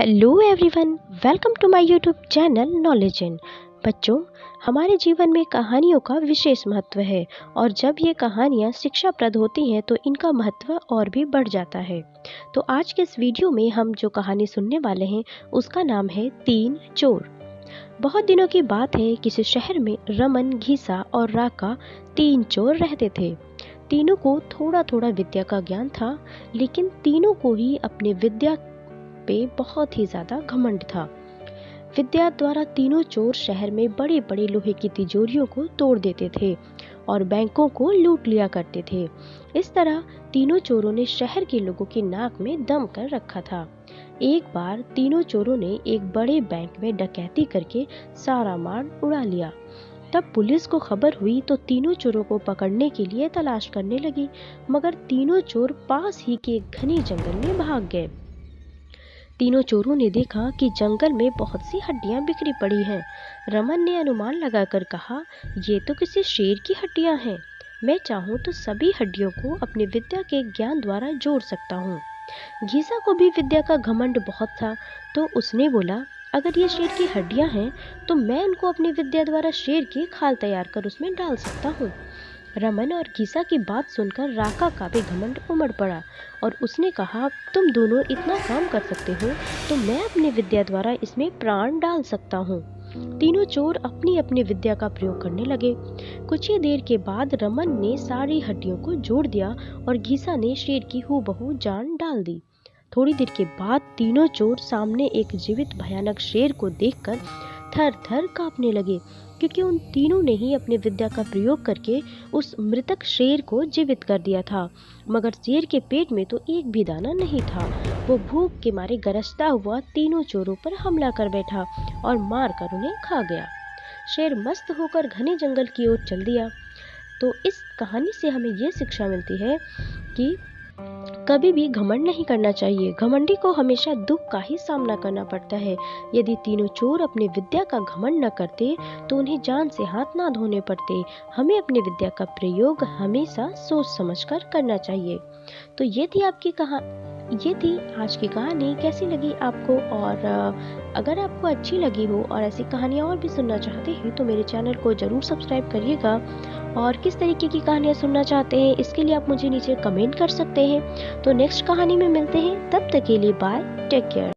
Hello everyone, welcome to my YouTube channel knowledge in. बच्चों, हमारे जीवन में कहानियों का विशेष महत्व है और जब ये कहानियाँ शिक्षाप्रद होती हैं तो इनका महत्व और भी बढ़ जाता है। तो आज के इस वीडियो में हम जो कहानी सुनने वाले हैं उसका नाम है तीन चोर। बहुत दिनों की बात है, किसी शहर में रमन, घीसा और राका तीन चोर रहते थे। तीनों को थोड़ा थोड़ा विद्या का ज्ञान था, लेकिन तीनों को ही अपनी विद्या पे बहुत ही ज्यादा घमंड था। विद्या द्वारा तीनों चोर शहर में बड़े बड़े लोहे की तिजोरियों को तोड़ देते थे और बैंकों को लूट लिया करते थे। इस तरह तीनों चोरों ने शहर के लोगों की नाक में दम कर रखा था। एक बार तीनों चोरों ने एक बड़े बैंक में डकैती करके सारा माल उड़ा लिया। तब पुलिस को खबर हुई तो तीनों चोरों को पकड़ने के लिए तलाश करने लगी, मगर तीनों चोर पास ही के एक घने जंगल में भाग गए। तीनों चोरों ने देखा कि जंगल में बहुत सी हड्डियां बिखरी पड़ी हैं। रमन ने अनुमान लगाकर कहा, ये तो किसी शेर की हड्डियां हैं। मैं चाहूँ तो सभी हड्डियों को अपनी विद्या के ज्ञान द्वारा जोड़ सकता हूँ। घीसा को भी विद्या का घमंड बहुत था, तो उसने बोला, अगर ये शेर की हड्डियां हैं तो मैं उनको अपनी विद्या द्वारा शेर की खाल तैयार कर उसमें डाल सकता हूँ। रमन और घीसा की बात सुनकर राका का भी घमंड उमड़ पड़ा और उसने कहा, तुम दोनों इतना काम कर सकते हो तो मैं अपनी विद्या द्वारा इसमें प्राण डाल सकता हूँ। तीनों चोर अपनी अपनी विद्या का प्रयोग करने लगे। कुछ ही देर के बाद रमन ने सारी हड्डियों को जोड़ दिया और घीसा ने शेर की हूबहू जान डाल दी। थोड़ी देर के बाद तीनों चोर सामने एक जीवित भयानक शेर को देखकर थर थर कांपने लगे, क्योंकि उन तीनों ने ही अपनी विद्या का प्रयोग करके उस मृतक शेर को जीवित कर दिया था। मगर शेर के पेट में तो एक भी दाना नहीं था। वो भूख के मारे गरजता हुआ तीनों चोरों पर हमला कर बैठा और मार कर उन्हें खा गया। शेर मस्त होकर घने जंगल की ओर चल दिया। तो इस कहानी से हमें ये शिक्षा मिलती है कि कभी भी घमंड नहीं करना चाहिए। घमंडी को हमेशा दुख का ही सामना करना पड़ता है। यदि तीनों चोर अपनी विद्या का घमंड न करते तो उन्हें जान से हाथ ना धोने पड़ते। हमें अपनी विद्या का प्रयोग हमेशा सोच समझकर करना चाहिए। तो ये थी आज की कहानी। कैसी लगी आपको? और अगर आपको अच्छी लगी हो और ऐसी कहानियाँ और भी सुनना चाहते हैं तो मेरे चैनल को ज़रूर सब्सक्राइब करिएगा। और किस तरीके की कहानियाँ सुनना चाहते हैं इसके लिए आप मुझे नीचे कमेंट कर सकते हैं। तो नेक्स्ट कहानी में मिलते हैं, तब तक के लिए बाय, टेक केयर।